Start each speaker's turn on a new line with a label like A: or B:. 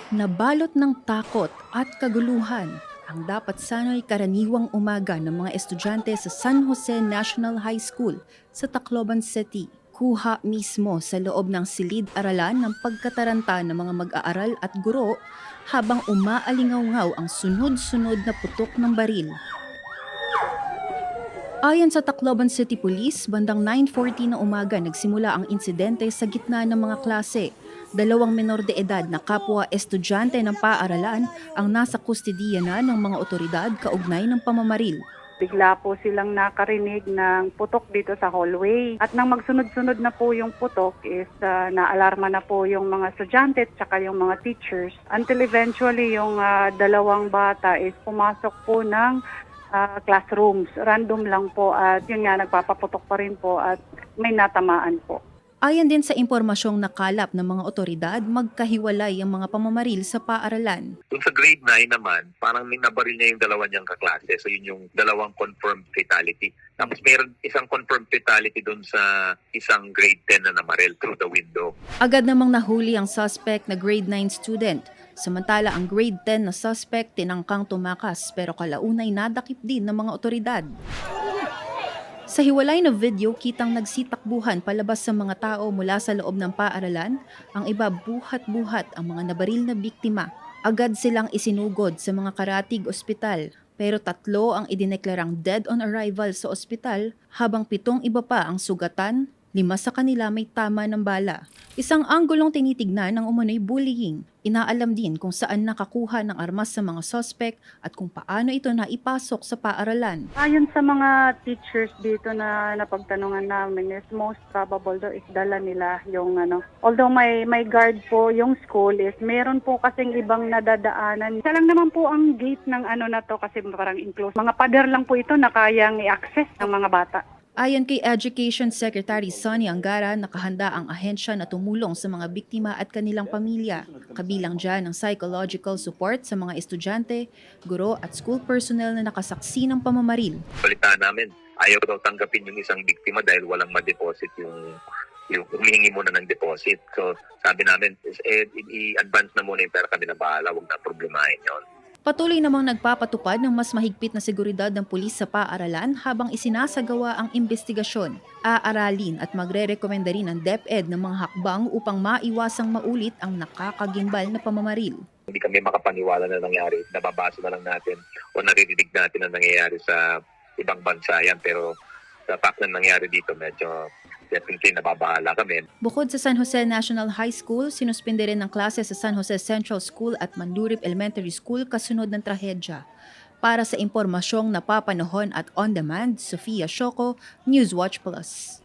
A: Nabalot ng takot at kaguluhan ang dapat sana'y karaniwang umaga ng mga estudyante sa San Jose National High School sa Tacloban City. Kuha mismo sa loob ng silid-aralan ng pagkataranta ng mga mag-aaral at guro habang umaalingaw-ngaw ang sunod-sunod na putok ng baril. Ayon sa Tacloban City Police, bandang 9:40 na umaga nagsimula ang insidente sa gitna ng mga klase. Dalawang menor de edad na kapwa estudyante ng paaralan ang nasa kustodiya na ng mga otoridad kaugnay ng pamamaril.
B: Bigla po silang nakarinig ng putok dito sa hallway. At nang magsunod-sunod na po yung putok is naalarma na po yung mga estudyante at saka yung mga teachers. Until eventually yung dalawang bata is pumasok po ng classrooms. Random lang po at yun nga nagpapaputok pa rin po at may natamaan po.
A: Ayon din sa impormasyong nakalap ng mga otoridad, magkahiwalay ang mga pamamaril sa paaralan.
C: Kung sa grade 9 naman, parang nabaril niya yung dalawa niyang kaklase. So yun yung dalawang confirmed fatality. Tapos mayroon isang confirmed fatality doon sa isang grade 10 na namaril through the window.
A: Agad namang nahuli ang suspect na grade 9 student. Samantala ang grade 10 na suspect tinangkang tumakas pero kalaunay nadakip din ng mga otoridad. Sa hiwalay na video, kitang nagsitakbuhan palabas sa mga tao mula sa loob ng paaralan, ang iba buhat-buhat ang mga nabaril na biktima. Agad silang isinugod sa mga karatig ospital, pero 3 ang idineklarang dead on arrival sa ospital, habang 7 iba pa ang sugatan, 5 sa kanila may tama ng bala. Isang anggulong tinitignan ng umano'y bullying. Inaalam din kung saan nakakuha ng armas sa mga suspect at kung paano ito naipasok sa paaralan.
B: Ayon sa mga teachers dito na napagtanungan namin is most probable daw is dala nila yung Although may guard po yung school is meron po kasing ibang nadadaanan. Isa lang naman po ang gate ng na to kasi parang enclosed. Mga pader lang po ito na kayang i-access ng mga bata.
A: Ayon kay Education Secretary Sonny Angara, nakahanda ang ahensya na tumulong sa mga biktima at kanilang pamilya. Kabilang dyan ang psychological support sa mga estudyante, guro at school personnel na nakasaksi ng pamamaril.
C: Balita namin, ayaw daw tanggapin yung isang biktima dahil walang ma-deposit yung humihingi muna ng deposit. So sabi namin, i-advance na muna yung pera, kami na bahala, huwag na problemahin yun.
A: Patuloy namang nagpapatupad ng mas mahigpit na seguridad ng pulis sa paaralan habang isinasagawa ang investigasyon. Aaralin at magre-rekomenda rin ang DepEd ng mga hakbang upang maiwasang maulit ang nakakagimbal na pamamaril.
C: Hindi kami makapaniwala na nangyari, nababasa na lang natin o naririnig natin na nangyayari sa ibang bansa yan. Pero sa fact na nangyari dito, medyo definitely nababahala kami.
A: Bukod sa San Jose National High School, sinuspinde rin ng klase sa San Jose Central School at Mandurip Elementary School kasunod ng trahedya. Para sa impormasyong napapanahon at on-demand, Sofia Shoko, Newswatch Plus.